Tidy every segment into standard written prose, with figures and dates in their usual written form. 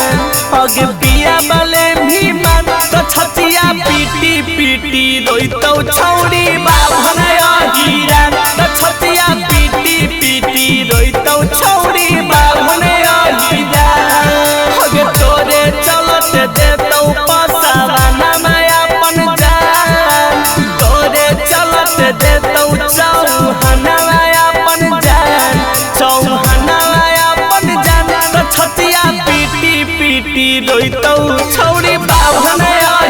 पिया बले भी मन तो छतिया पीटी पीटी रोइतौ छौड़ी बाभन हीरा तो छतिया पीटी पीटी रोइतौ छौड़ी बाभन हीरा हगे तोरे चलत देतौ पसावाना में अपन जान तोरे चलत देतौ चौहाना में अपन जान चौहाना में अपन जान तो छतिया पीटी पीटी रोइतौ छौड़ी बाभन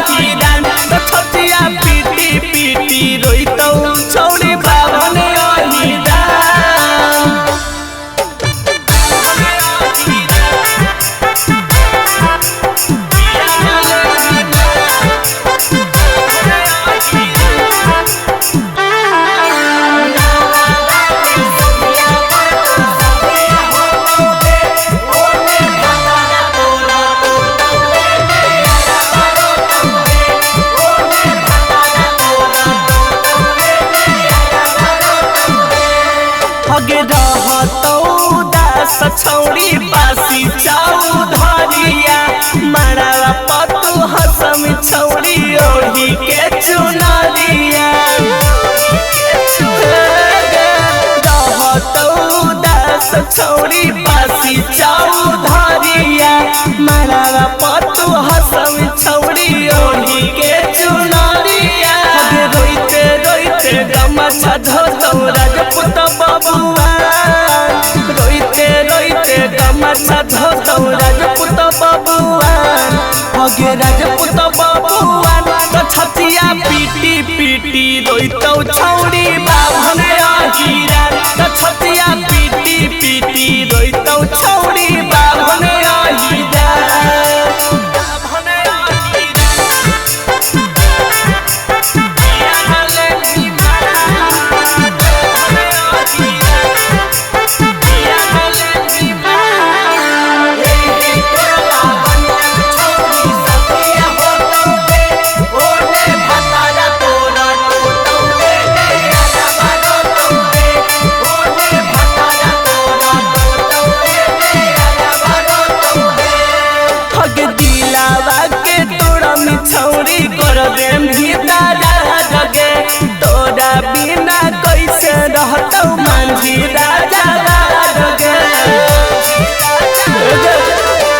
हीरा तो छतिया पीटी पीटी रोइतौ छौड़ी बाभन हीरा। हगे रहतौ दास छौड़ी बासी चौधरिया मरावा पतु हसम छौड़ी ओढ़ी के चुनरिया रहतौ दास छौड़ी बासी चौधरिया मरावा पतु हसम छौड़ी ओढ़ी के चुनरिया रोइते रोइते गमछा धोतौ राजपूत रोइते रोइते गमछा धोतौ राजपूत बबुआन हगे राजपूत बबुआन तो छतिया पीटी पीटी रोइतौ छौड़ी बाभन हीरा तो छतिया पीटी पीटी रोइतौ छौड़ी बाभन हीरा। छौड़ी कर देम भीतरा जगे तोरा बिना कैसे रहतौ मांझी राजा जगे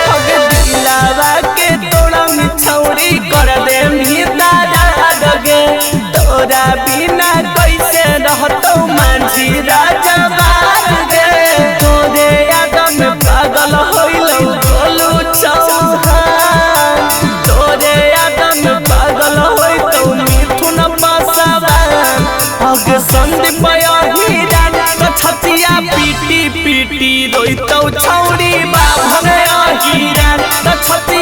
हगे दिलावा के तोरा छौड़ी कर देम भीतरा जगे तोरा बिना कैसे रहतौ मांझी राजा जगे तोरे याद में पागल होइलौ गोलू चौहान तोरे पागल होइतौ मिथुन पासवान हगे संदीप हीरा तो छतिया पीटी पीटी रोइतौ छौड़ी बाभन हीरा तो छतिया